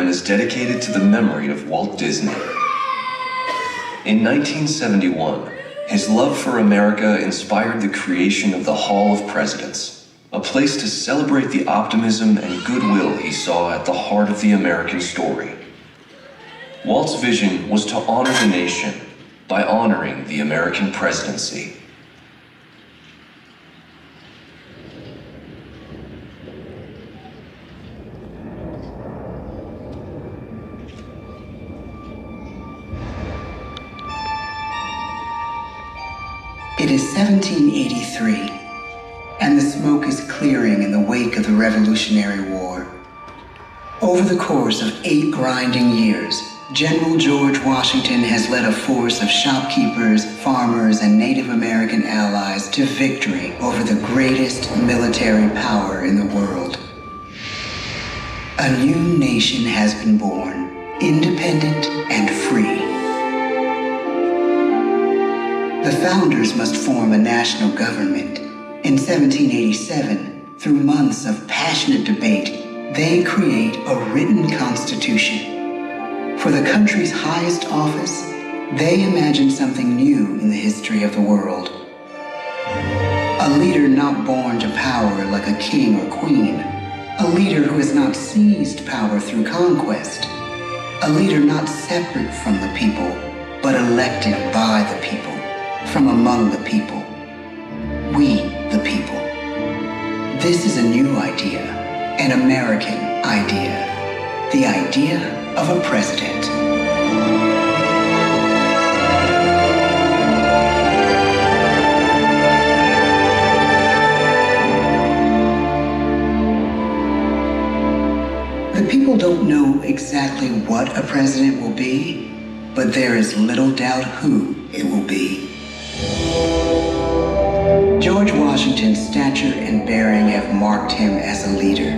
program is dedicated to the memory of Walt Disney. In 1971, his love for America inspired the creation of the Hall of Presidents, a place to celebrate the optimism and goodwill he saw at the heart of the American story. Walt's vision was to honor the nation by honoring the American presidency. It is 1783, and the smoke is clearing in the wake of the Revolutionary War. Over the course of 8 grinding years, General George Washington has led a force of shopkeepers, farmers, and Native American allies to victory over the greatest military power in the world. A new nation has been born, independent and free. The founders must form a national government. In 1787, through months of passionate debate, they create a written constitution. For the country's highest office, they imagine something new in the history of the world. A leader not born to power like a king or queen. A leader who has not seized power through conquest. A leader not separate from the people, but elected by the people. From among the people. We, the people. This is a new idea, an American idea. The idea of a president. The people don't know exactly what a president will be, but there is little doubt who it will be. George Washington's stature and bearing have marked him as a leader.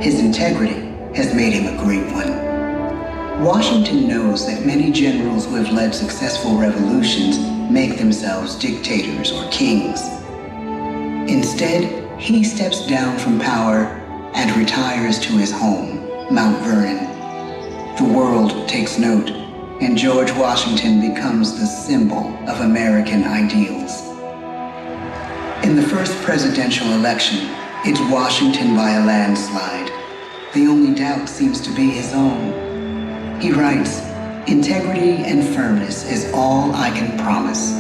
His integrity has made him a great one. Washington knows that many generals who have led successful revolutions make themselves dictators or kings. Instead, he steps down from power and retires to his home, Mount Vernon. The world takes note, and George Washington becomes the symbol of American ideals. In the first presidential election, it's Washington by a landslide. The only doubt seems to be his own. He writes, "Integrity and firmness is all I can promise.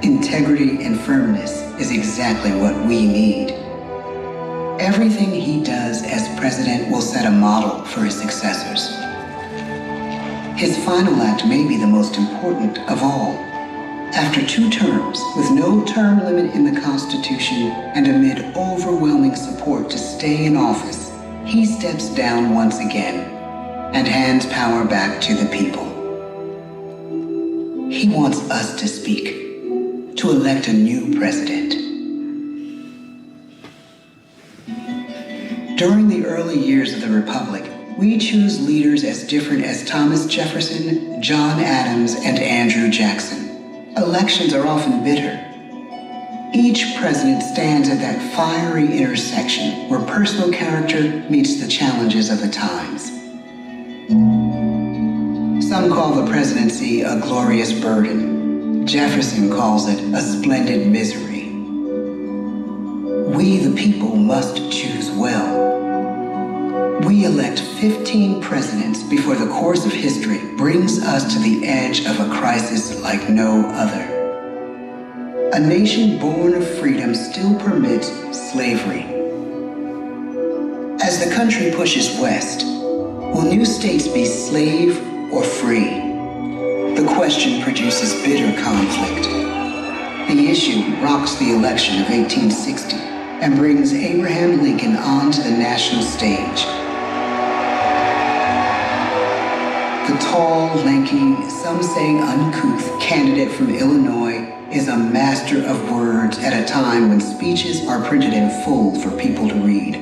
Integrity and firmness is exactly what we need." Everything he does as president will set a model for his successors. His final act may be the most important of all. After 2 terms, with no term limit in the Constitution and amid overwhelming support to stay in office, he steps down once again and hands power back to the people. He wants us to speak, to elect a new president. During the early years of the Republic, we choose leaders as different as Thomas Jefferson, John Adams, and Andrew Jackson. Elections are often bitter. Each president stands at that fiery intersection where personal character meets the challenges of the times. Some call the presidency a glorious burden. Jefferson calls it a splendid misery. We, the people, must choose well. We elect 15 presidents before the course of history brings us to the edge of a crisis like no other. A nation born of freedom still permits slavery. As the country pushes west, will new states be slave or free? The question produces bitter conflict. The issue rocks the election of 1860 and brings Abraham Lincoln onto the national stage. The tall, lanky, some say uncouth candidate from Illinois is a master of words at a time when speeches are printed in full for people to read.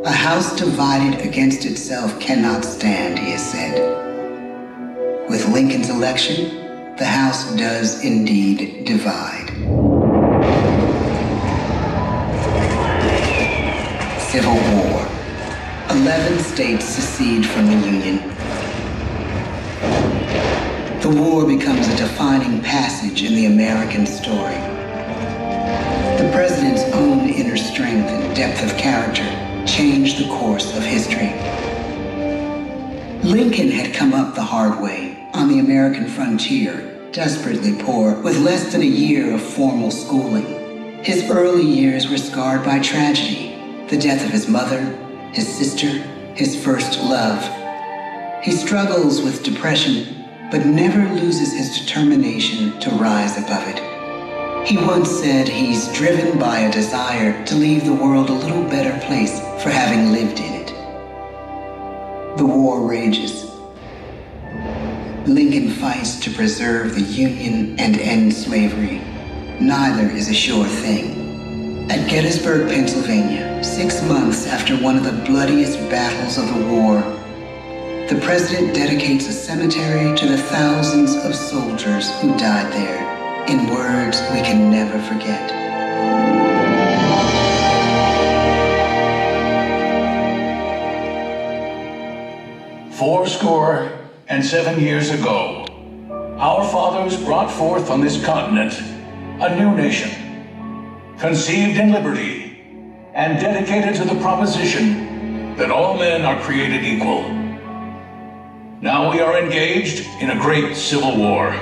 A house divided against itself cannot stand, he has said. With Lincoln's election, the House does indeed divide. Civil War. 11 states secede from the Union. The war becomes a defining passage in the American story. The president's own inner strength and depth of character changed the course of history. Lincoln had come up the hard way on the American frontier, desperately poor, with less than a year of formal schooling. His early years were scarred by tragedy, the death of his mother, his sister, his first love. He struggles with depression, but never loses his determination to rise above it. He once said he's driven by a desire to leave the world a little better place for having lived in it. The war rages. Lincoln fights to preserve the Union and end slavery. Neither is a sure thing. At Gettysburg, Pennsylvania, 6 months after one of the bloodiest battles of the war, the president dedicates a cemetery to the thousands of soldiers who died there, in words we can never forget. "Fourscore and 7 years ago, our fathers brought forth on this continent a new nation, conceived in liberty and dedicated to the proposition that all men are created equal. Now we are engaged in a great civil war,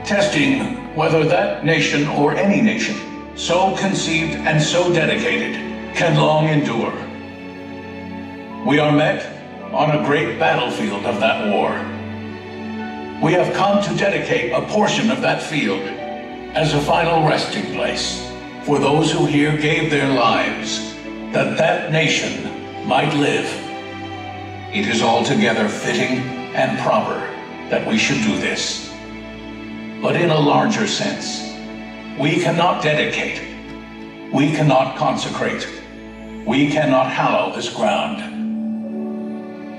testing whether that nation or any nation, so conceived and so dedicated, can long endure. We are met on a great battlefield of that war. We have come to dedicate a portion of that field as a final resting place for those who here gave their lives, that that nation might live. It is altogether fitting and proper that we should do this. But in a larger sense, we cannot dedicate, we cannot consecrate, we cannot hallow this ground.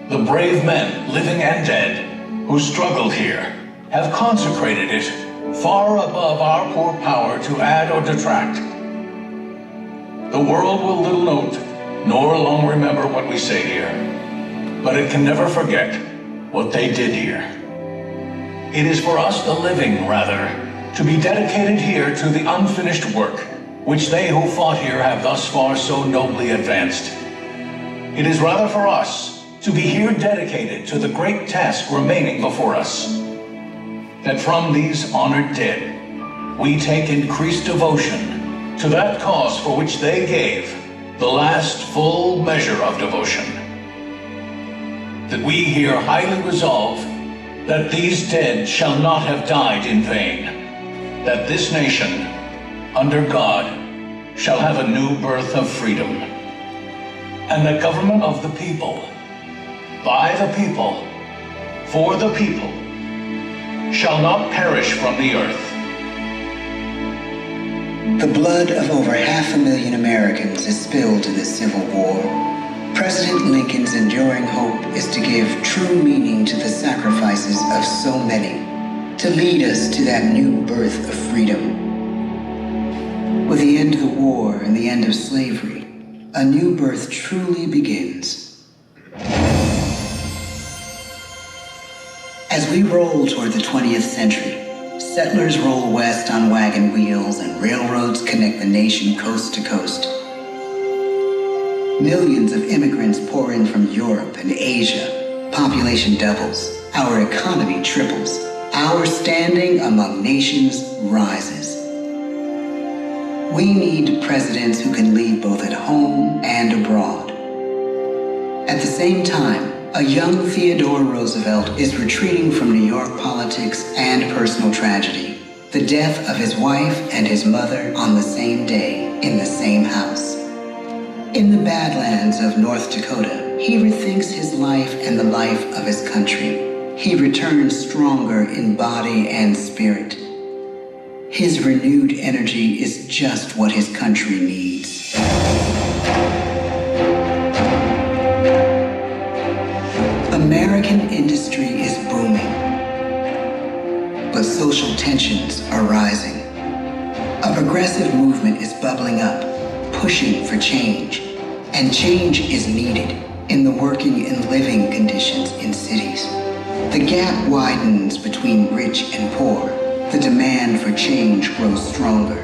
The brave men, living and dead, who struggled here, have consecrated it far above our poor power to add or detract. The world will little note, nor long remember what we say here, but it can never forget what they did here. It is for us, the living, rather, to be dedicated here to the unfinished work which they who fought here have thus far so nobly advanced. It is rather for us to be here dedicated to the great task remaining before us, that from these honored dead we take increased devotion to that cause for which they gave the last full measure of devotion. That we here highly resolve that these dead shall not have died in vain, that this nation, under God, shall have a new birth of freedom, and the government of the people, by the people, for the people, shall not perish from the earth. The blood of over 500,000 Americans is spilled in this Civil War. President Lincoln's enduring hope is to give true meaning to the sacrifices of so many, to lead us to that new birth of freedom. With the end of the war and the end of slavery, a new birth truly begins. As we roll toward the 20th century, settlers roll west on wagon wheels and railroads connect the nation coast to coast. Millions of immigrants pour in from Europe and Asia. Population doubles. Our economy triples. Our standing among nations rises. We need presidents who can lead both at home and abroad. At the same time, a young Theodore Roosevelt is retreating from New York politics and personal tragedy. The death of his wife and his mother on the same day in the same house. In the Badlands of North Dakota, he rethinks his life and the life of his country. He returns stronger in body and spirit. His renewed energy is just what his country needs. American industry is booming, but social tensions are rising. A progressive movement is bubbling up, pushing for change, and change is needed in the working and living conditions in cities. The gap widens between rich and poor. The demand for change grows stronger.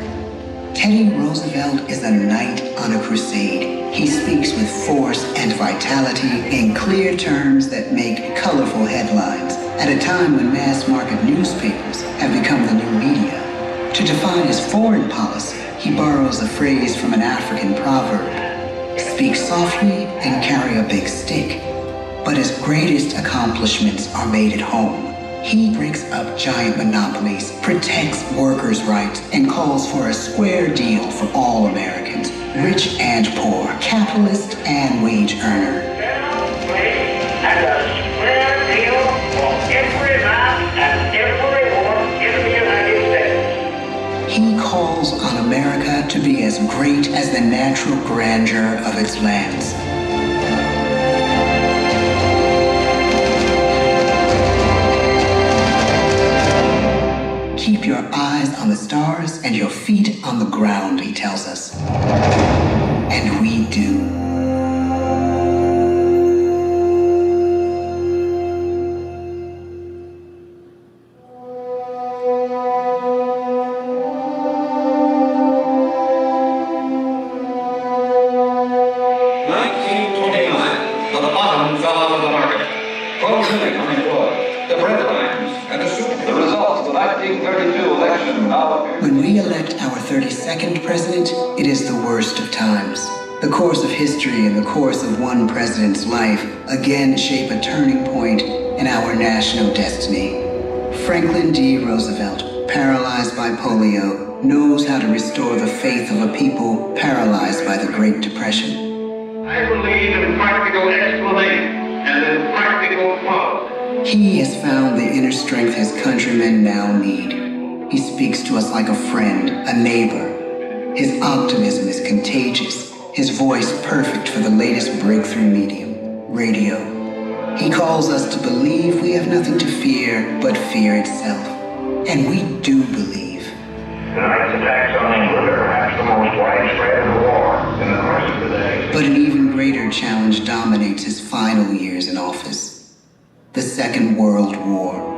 Teddy Roosevelt is a knight on a crusade. He speaks with force and vitality in clear terms that make colorful headlines at a time when mass-market newspapers have become the new media. To define his foreign policy, he borrows a phrase from an African proverb: speak softly and carry a big stick. But his greatest accomplishments are made at home. He breaks up giant monopolies, protects workers' rights, and calls for a square deal for all Americans, rich and poor, capitalist and wage earner. And a square deal for every man and every woman in the United States. He calls on America to be as great as the natural grandeur of its lands. Keep your eyes on the stars and your feet on the ground, he tells us. And we do. When we elect our 32nd president, it is the worst of times. The course of history and the course of one president's life again shape a turning point in our national destiny. Franklin D. Roosevelt, paralyzed by polio, knows how to restore the faith of a people paralyzed by the Great Depression. I believe in practical explanation and in practical thought. He has found the inner strength his countrymen now need. He speaks to us like a friend, a neighbor. His optimism is contagious, his voice perfect for the latest breakthrough medium, radio. He calls us to believe we have nothing to fear but fear itself. And we do believe. Tonight's attacks on England are perhaps the most widespread war in the course of the day. But an even greater challenge dominates his final years in office: the Second World War.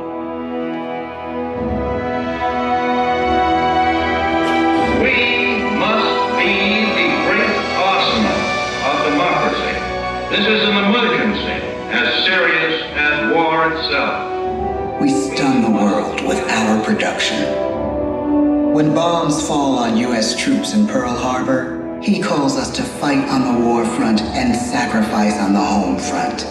This is an emergency as serious as war itself. We stun the world with our production. When bombs fall on U.S. troops in Pearl Harbor, he calls us to fight on the war front and sacrifice on the home front.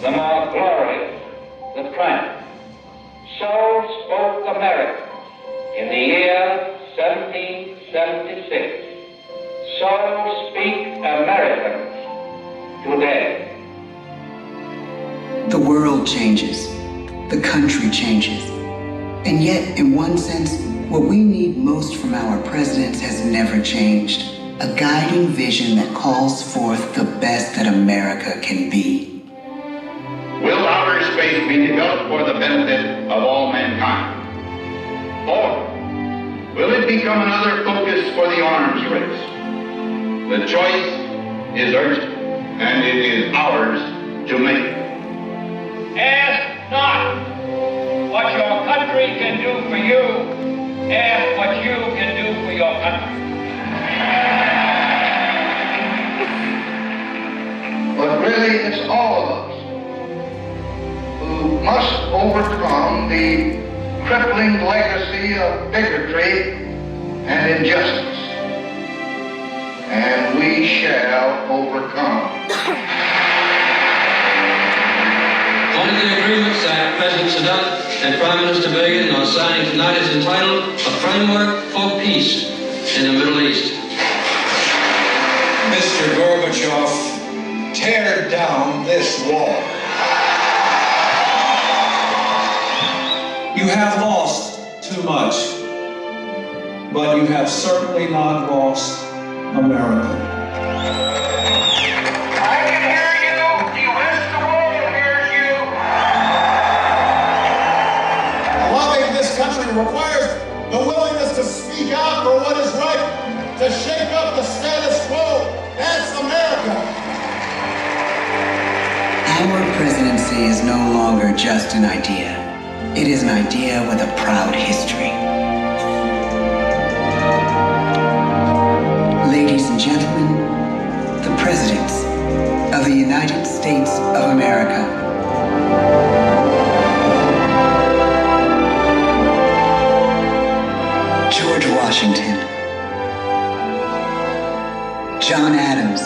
The more glorious the triumph. So spoke America in the year 1776. So speak Americans today. The world changes. The country changes. And yet, in one sense, what we need most from our presidents has never changed. A guiding vision that calls forth the best that America can be. Will outer space be developed for the benefit of all mankind? Or will it become another focus for the arms race? The choice is urgent, and it is ours to make. Ask not what your country can do for you. Ask what you can do for your country. But really, it's all of us who must overcome the crippling legacy of bigotry and injustice. And we shall overcome. One of the agreements that President Sadat and Prime Minister Begin are signing tonight is entitled A Framework for Peace in the Middle East. Mr. Gorbachev, tear down this wall. You have lost too much, but you have certainly not lost America. I can hear you. The rest of the world hears you. country requires the willingness to speak out for what is right, to shake up the status quo. That's America. Our presidency is no longer just an idea. It is an idea with a proud history. Ladies and gentlemen, the presidents of the United States of America. George Washington, John Adams,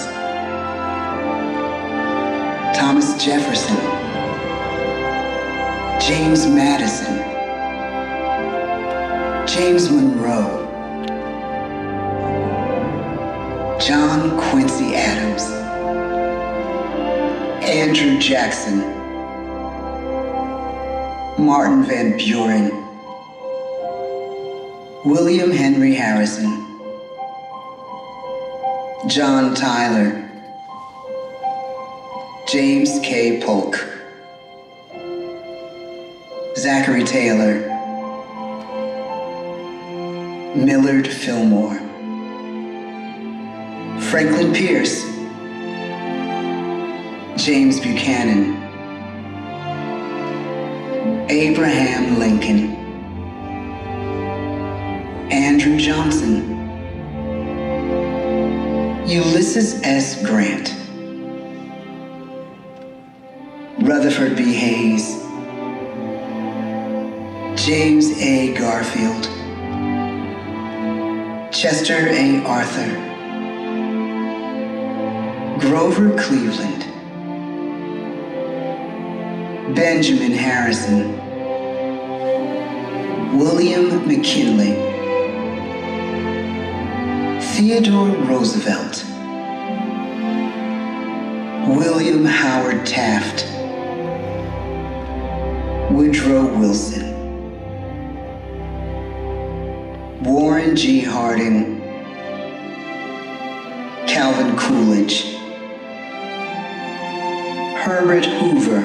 Thomas Jefferson, James Madison, James Monroe, John Quincy Adams, Andrew Jackson, Martin Van Buren, William Henry Harrison, John Tyler, James K. Polk, Zachary Taylor, Millard Fillmore, Franklin Pierce, James Buchanan, Abraham Lincoln, Andrew Johnson, Ulysses S. Grant, Rutherford B. Hayes, James A. Garfield, Chester A. Arthur, Grover Cleveland, Benjamin Harrison, William McKinley, Theodore Roosevelt, William Howard Taft, Woodrow Wilson, Warren G. Harding, Calvin Coolidge, Herbert Hoover,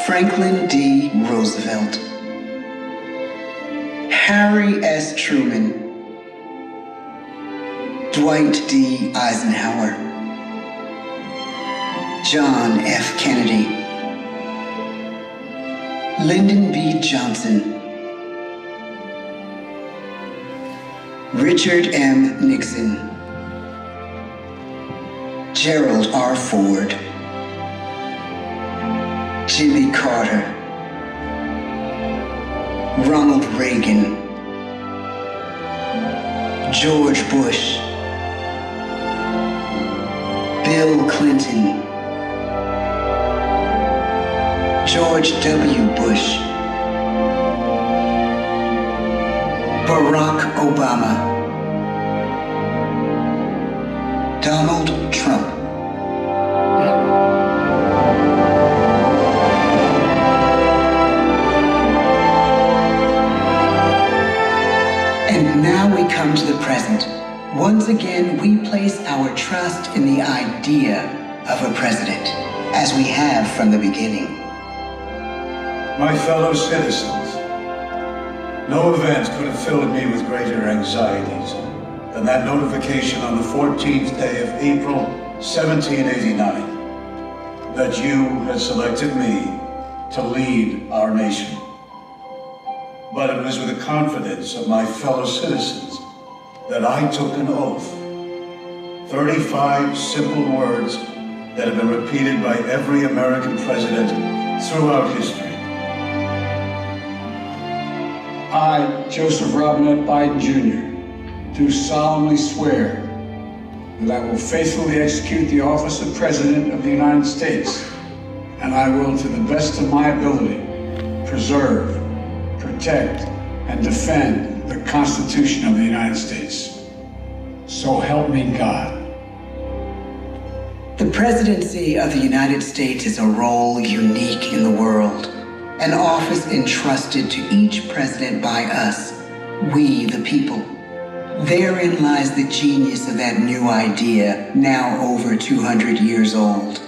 Franklin D. Roosevelt, Harry S. Truman, Dwight D. Eisenhower, John F. Kennedy, Lyndon B. Johnson, Richard M. Nixon, Gerald R. Ford, Jimmy Carter, Ronald Reagan, George Bush, Bill Clinton, George W. Bush, Barack Obama, Donald Trump. And now we come to the present. Once again, we place our trust in the idea of a president, as we have from the beginning. My fellow citizens, no event could have filled me with greater anxieties than that notification on the 14th day of April, 1789, that you had selected me to lead our nation. But it was with the confidence of my fellow citizens that I took an oath. 35 simple words that have been repeated by every American president throughout history. I, Joseph Robinette Biden Jr., do solemnly swear that I will faithfully execute the office of President of the United States, and I will, to the best of my ability, preserve, protect, and defend the Constitution of the United States. So help me God. The presidency of the United States is a role unique in the world, an office entrusted to each president by us, we the people. Therein lies the genius of that new idea, now over 200 years old.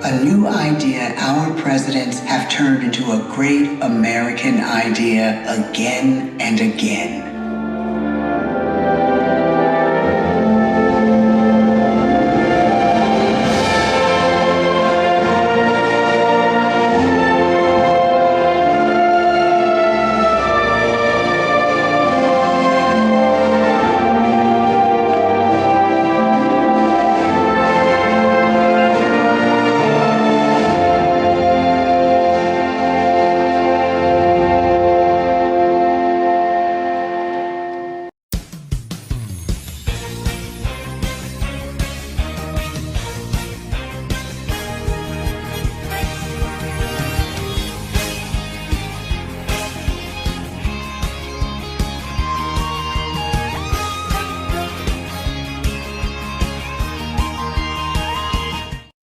A new idea our presidents have turned into a great American idea again and again.